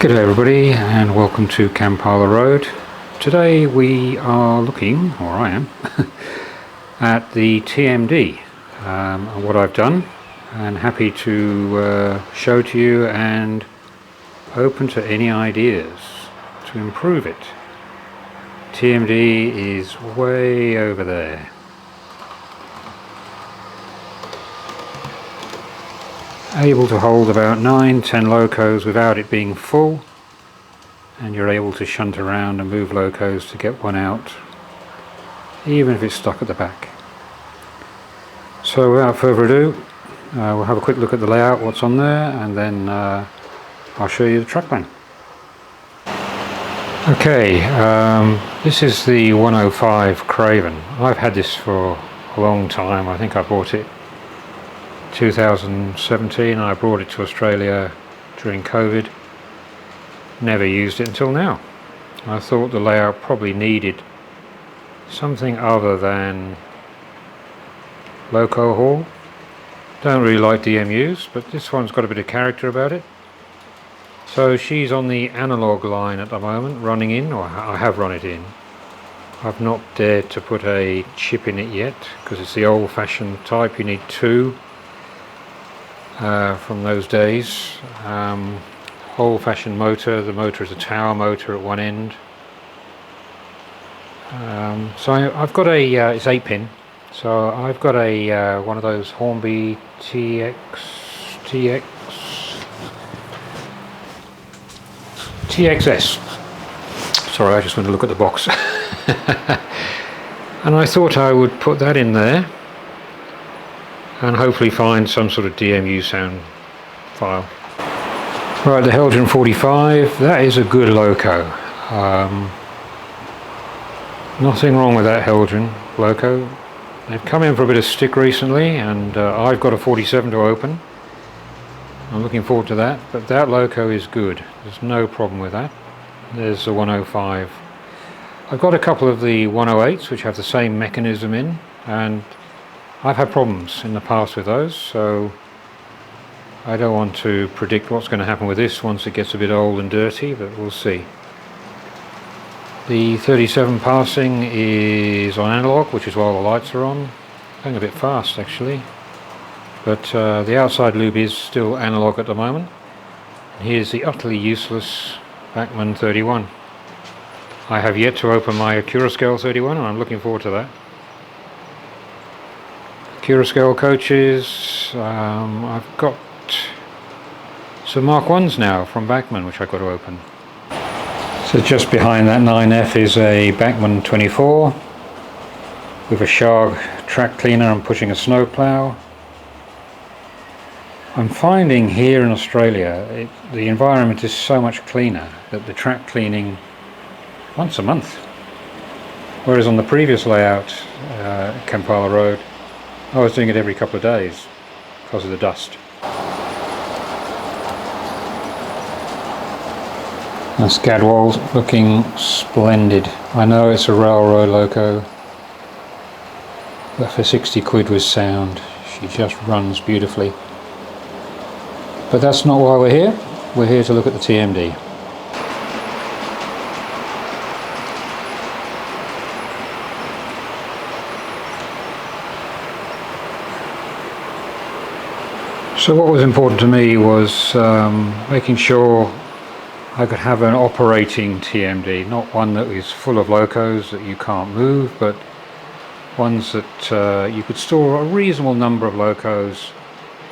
G'day everybody and welcome to Campala Rd. Today we are looking, or I am, at the TMD and what I've done, and happy to show to you and open to any ideas to improve it. TMD is way over there. Able to hold about 9-10 locos without it being full, and you're able to shunt around and move locos to get one out even if it's stuck at the back. So without further ado, we'll have a quick look at the layout, what's on there, and then I'll show you the truck plan. Okay, this is the 105 Craven. I've had this for a long time. I think I bought it 2017. I brought it to Australia during COVID. Never used it until now. I thought the layout probably needed something other than loco haul. Don't really like DMUs, but this one's got a bit of character about it. So she's on the analog line at the moment, running in, or I have run it in. I've not dared to put a chip in it yet because it's the old-fashioned type. You need two. From those days. Old-fashioned motor. The motor is a tower motor at one end. So I've got a it's 8-pin. So I've got a one of those Hornby TXS. Sorry, I just went to look at the box. And I thought I would put that in there and hopefully find some sort of DMU sound file. Right, the Helgen 45, that is a good loco. Nothing wrong with that Helgen loco. They've come in for a bit of stick recently, and I've got a 47 to open. I'm looking forward to that, but that loco is good. There's no problem with that. There's the 105. I've got a couple of the 108s which have the same mechanism in, and I've had problems in the past with those, so I don't want to predict what's going to happen with this once it gets a bit old and dirty, but we'll see. The 37 passing is on analog, which is why the lights are on. Going a bit fast actually, but the outside lube is still analog at the moment. And here's the utterly useless Bachmann 31. I have yet to open my Curascale 31 and I'm looking forward to that. Curascale coaches, I've got some Mark 1s now from Bachmann which I've got to open. So just behind that 9F is a Bachmann 24 with a Sharg track cleaner. I'm pushing a snow plough. I'm finding here in Australia the environment is so much cleaner that the track cleaning once a month, whereas on the previous layout Campala Rd I was doing it every couple of days because of the dust. And Scadwall's looking splendid. I know it's a railroad loco, but for 60 quid with sound, she just runs beautifully. But that's not why we're here. We're here to look at the TMD. So what was important to me was making sure I could have an operating TMD, not one that is full of locos that you can't move, but ones that you could store a reasonable number of locos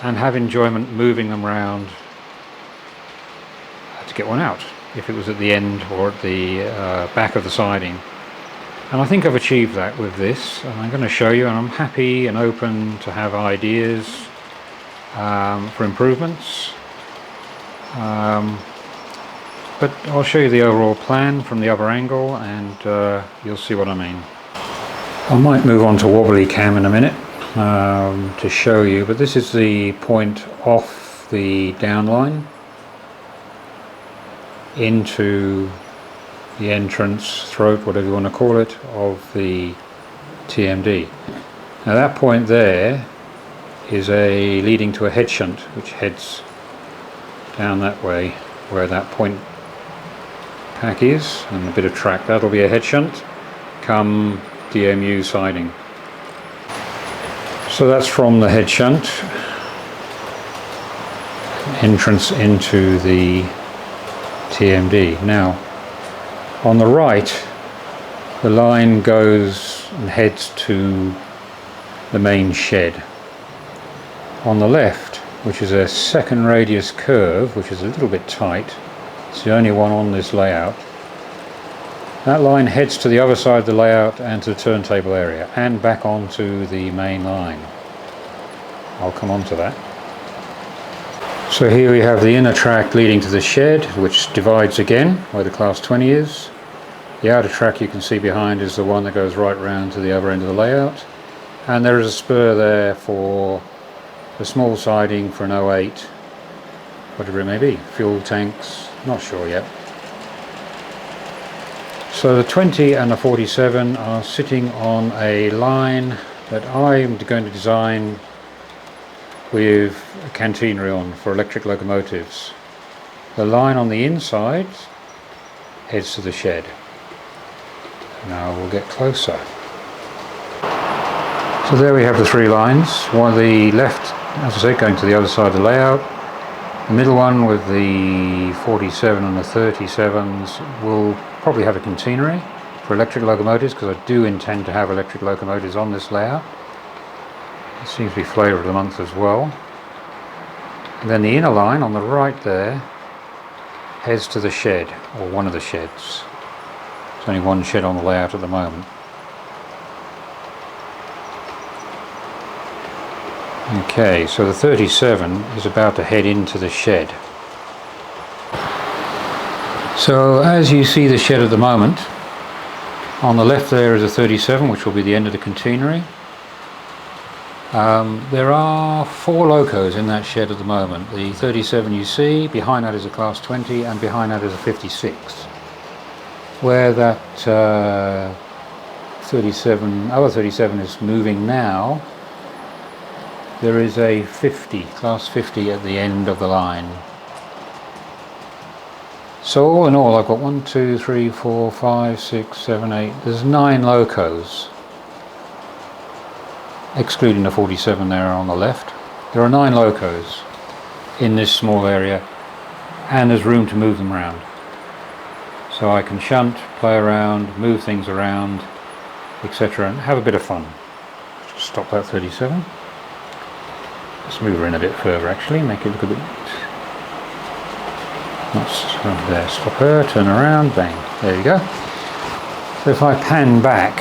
and have enjoyment moving them around to get one out, if it was at the end or at the back of the siding. And I think I've achieved that with this, and I'm going to show you, and I'm happy and open to have ideas for improvements, but I'll show you the overall plan from the other angle and you'll see what I mean. I might move on to wobbly cam in a minute to show you, but this is the point off the downline into the entrance, throat, whatever you want to call it, of the TMD. Now that point there is leading to a head shunt which heads down that way where that point pack is, and a bit of track. That'll be a head shunt come DMU siding. So that's from the head shunt entrance into the TMD. Now on the right the line goes and heads to the main shed. On the left, which is a second radius curve, which is a little bit tight, it's the only one on this layout, that line heads to the other side of the layout and to the turntable area and back onto the main line. I'll come on to that. So here we have the inner track leading to the shed, which divides again where the class 20 is. The outer track you can see behind is the one that goes right round to the other end of the layout, and there is a spur there for the small siding for an 08, whatever it may be, fuel tanks, not sure yet. So the 20 and the 47 are sitting on a line that I'm going to design with a catenary on for electric locomotives. The line on the inside heads to the shed. Now we'll get closer. So there we have the three lines. One on the left, as I said, going to the other side of the layout. The middle one with the 47 and the 37s will probably have a catenary for electric locomotives, because I do intend to have electric locomotives on this layout. It seems to be flavour of the month as well. And then the inner line on the right there heads to the shed, or one of the sheds. There's only one shed on the layout at the moment. Okay, so the 37 is about to head into the shed. So as you see the shed at the moment, on the left there is a 37, which will be the end of the catenary. There are 4 locos in that shed at the moment. The 37 you see, behind that is a class 20, and behind that is a 56. Where that other 37 is moving now, there is a 50, class 50 at the end of the line. So all in all I've got 1, 2, 3, 4, 5, 6, 7, 8, there's 9 locos, excluding the 47 there on the left. There are 9 locos in this small area, and there's room to move them around. So I can shunt, play around, move things around, etc., and have a bit of fun. Just stop that 37. Let's move her in a bit further actually, make it look a bit... there, stop her, turn around, bang, there you go. So if I pan back,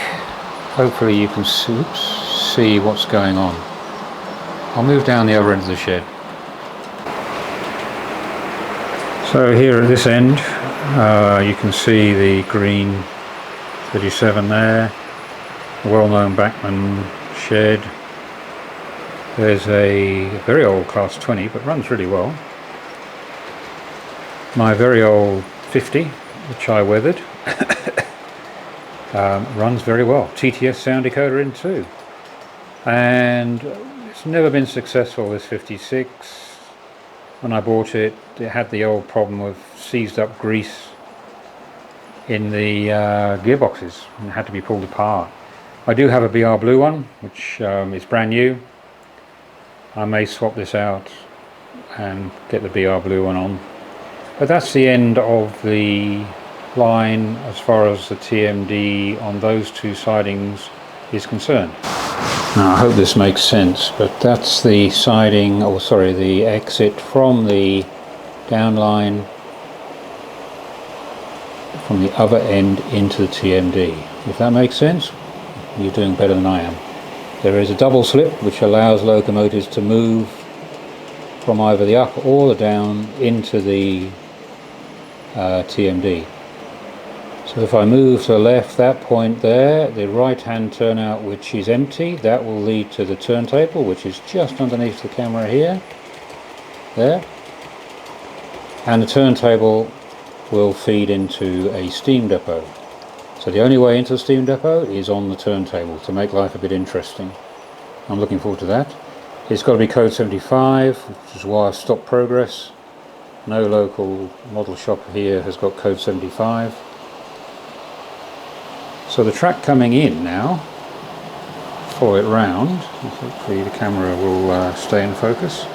hopefully you can see what's going on. I'll move down the other end of the shed. So here at this end, you can see the green 37 there, the well-known Bachmann shed. There's a very old class 20, but runs really well. My very old 50, which I weathered, runs very well. TTS sound decoder in too. And it's never been successful, this 56. When I bought it, it had the old problem of seized up grease in the gearboxes and had to be pulled apart. I do have a BR blue one, which is brand new. I may swap this out and get the BR blue one on. But that's the end of the line as far as the TMD on those 2 sidings is concerned. Now I hope this makes sense, but that's the siding, or sorry, the exit from the downline from the other end into the TMD. If that makes sense, you're doing better than I am. There is a double slip which allows locomotives to move from either the up or the down into the TMD. So if I move to the left, that point there, the right hand turnout which is empty, that will lead to the turntable, which is just underneath the camera here, there, and the turntable will feed into a steam depot. So the only way into the steam depot is on the turntable, to make life a bit interesting. I'm looking forward to that. It's got to be code 75, which is why I've stopped progress. No local model shop here has got code 75. So the track coming in now, follow it round, hopefully the camera will stay in focus,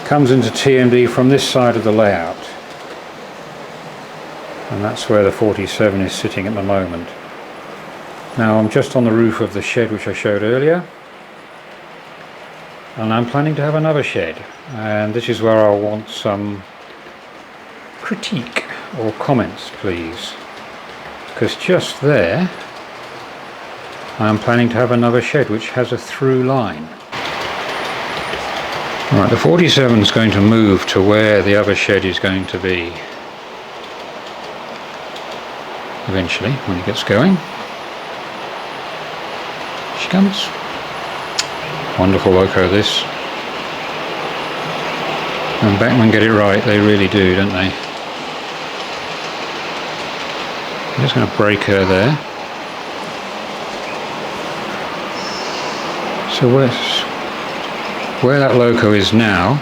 comes into TMD from this side of the layout, and that's where the 47 is sitting at the moment. Now I'm just on the roof of the shed which I showed earlier, and I'm planning to have another shed, and this is where I'll want some critique or comments, please, because just there I'm planning to have another shed which has a through line. Right, the 47 is going to move to where the other shed is going to be eventually when it gets going. She comes. Wonderful loco this. And backmen get it right, they really do, don't they? I'm just going to break her there. So where that loco is now,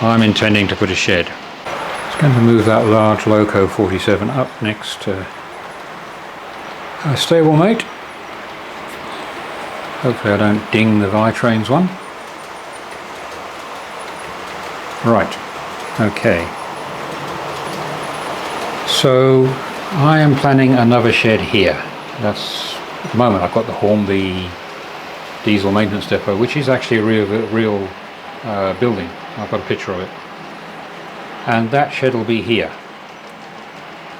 I'm intending to put a shed. It's going to move that large loco 47 up next to a stablemate. Hopefully I don't ding the Vi-Trains one. Right, okay. So I am planning another shed here. That's, at the moment I've got the Hornby diesel maintenance depot, which is actually a real building. I've got a picture of it. And that shed will be here.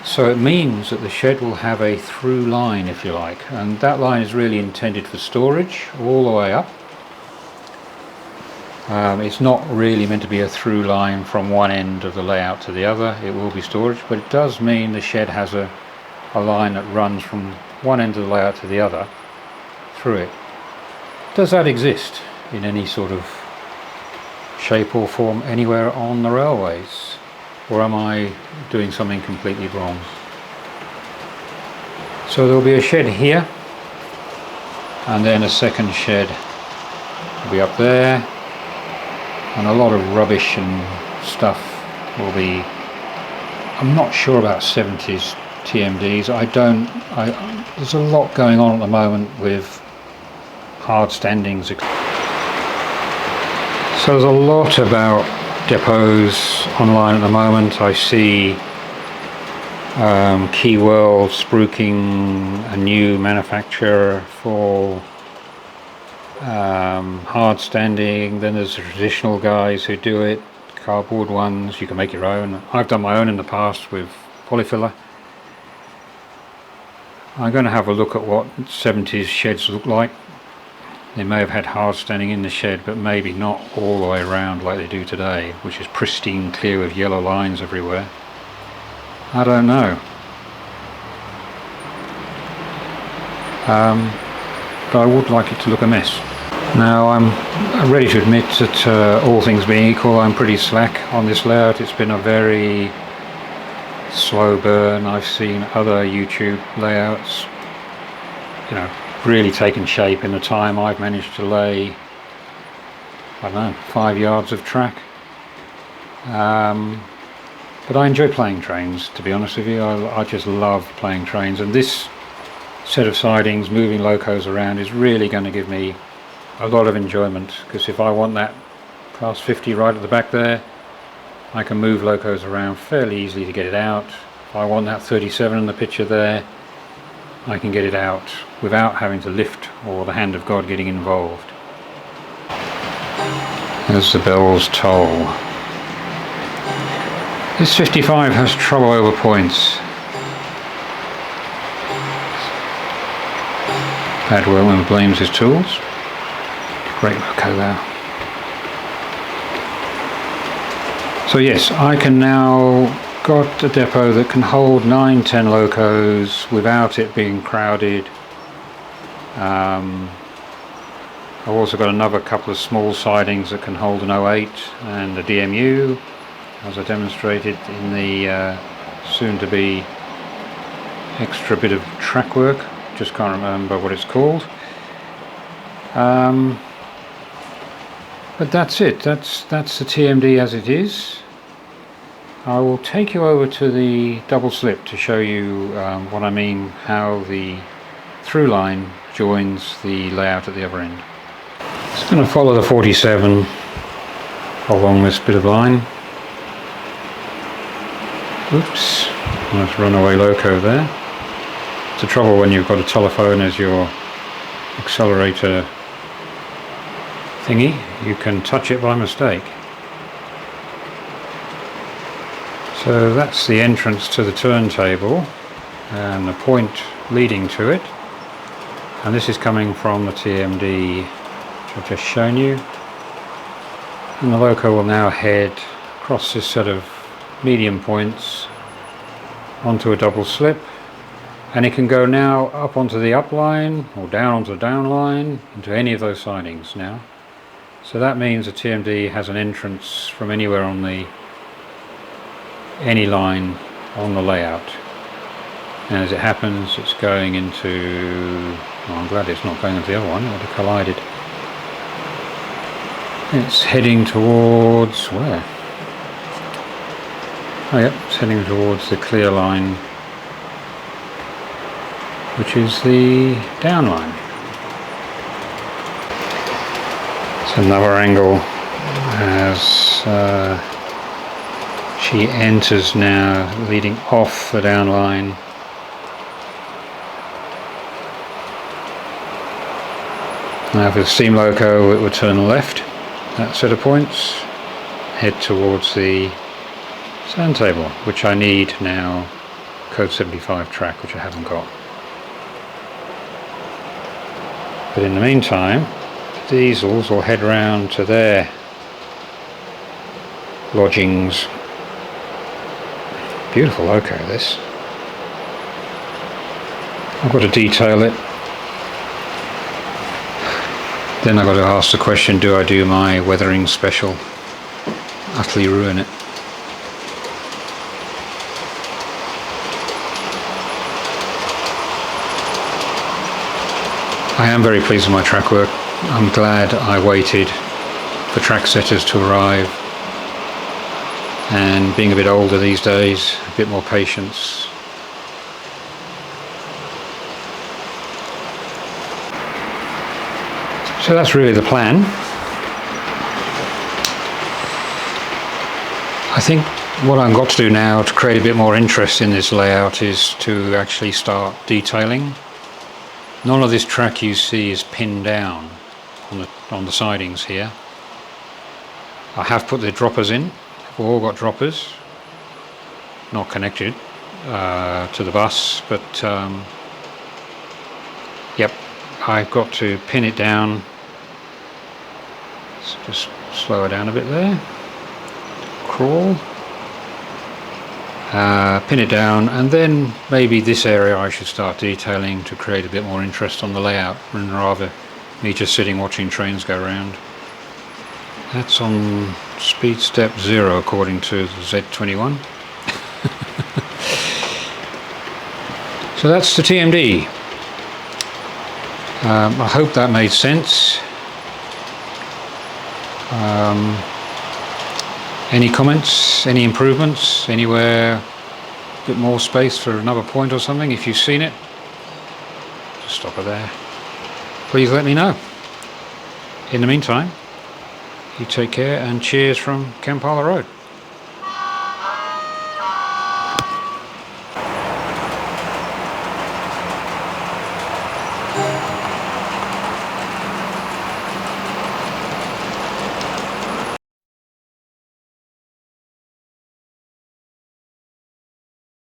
So it means that the shed will have a through line, if you like, and that line is really intended for storage all the way up. It's not really meant to be a through line from one end of the layout to the other. It will be storage, but it does mean the shed has a line that runs from one end of the layout to the other through it. Does that exist in any sort of shape or form anywhere on the railways? Or am I doing something completely wrong? So there'll be a shed here, and then a second shed will be up there, and a lot of rubbish and stuff will be, I'm not sure about 70s TMDs. There's a lot going on at the moment with hard standings. So there's a lot about depots online at the moment. I see Key World spruiking a new manufacturer for hard standing. Then there's the traditional guys who do it, cardboard ones. You can make your own. I've done my own in the past with polyfiller. I'm going to have a look at what 70s sheds look like. They may have had hard standing in the shed, but maybe not all the way around like they do today, which is pristine clear with yellow lines everywhere. I don't know. But I would like it to look a mess. Now I'm ready to admit that all things being equal, I'm pretty slack on this layout. It's been a very slow burn. I've seen other YouTube layouts, you know, really taken shape in the time I've managed to lay, I don't know, 5 yards of track. But I enjoy playing trains, to be honest with you. I just love playing trains, and this set of sidings, moving locos around, is really going to give me a lot of enjoyment, because if I want that class 50 right at the back there, I can move locos around fairly easily to get it out. If I want that 37 in the picture there, I can get it out without having to lift or the hand of God getting involved. There's the bells toll. This 55 has trouble over points. Bad Wellman blames his tools. Great loco there. So yes, I can now got a depot that can hold 9-10 locos without it being crowded. I've also got another couple of small sidings that can hold an 08 and a DMU, as I demonstrated in the soon-to-be extra bit of track work. Just can't remember what it's called. But that's it. That's the TMD as it is. I will take you over to the double slip to show you what I mean, how the through line joins the layout at the other end. Just going to follow the 47 along this bit of line. Oops, nice runaway loco there. It's the trouble when you've got a telephone as your accelerator thingy, you can touch it by mistake. So that's the entrance to the turntable and the point leading to it, and this is coming from the TMD which I've just shown you, and the loco will now head across this set of medium points onto a double slip, and it can go now up onto the up line or down onto the down line into any of those sidings now. So that means the TMD has an entrance from anywhere on any line on the layout, and as it happens it's going into, well, I'm glad it's not going into the other one, it would have collided. It's heading towards where? Oh yep, it's heading towards the clear line, which is the down line. It's another angle as she enters now, leading off the down line. Now for the steam loco it would turn left, that set of points, head towards the turntable, which I need now, code 75 track, which I haven't got. But in the meantime, the diesels will head round to their lodgings. Beautiful loco this. I've got to detail it. Then I've got to ask the question, do I do my weathering special? Utterly ruin it. I am very pleased with my track work. I'm glad I waited for track setters to arrive, and being a bit older these days, a bit more patience. So that's really the plan. I think what I've got to do now to create a bit more interest in this layout is to actually start detailing. None of this track you see is pinned down on the sidings here. I have put the droppers in. We've all got droppers, not connected to the bus, but yep, I've got to pin it down. Let's just slow it down a bit there. Crawl. Pin it down, and then maybe this area I should start detailing to create a bit more interest on the layout, rather me just sitting watching trains go around. That's on speed step 0 according to the Z21. So that's the TMD. I hope that made sense. Any comments, any improvements, anywhere a bit more space for another point or something? If you've seen it, just stop it there. Please let me know. In the meantime, you take care, and cheers from Kampala Rd.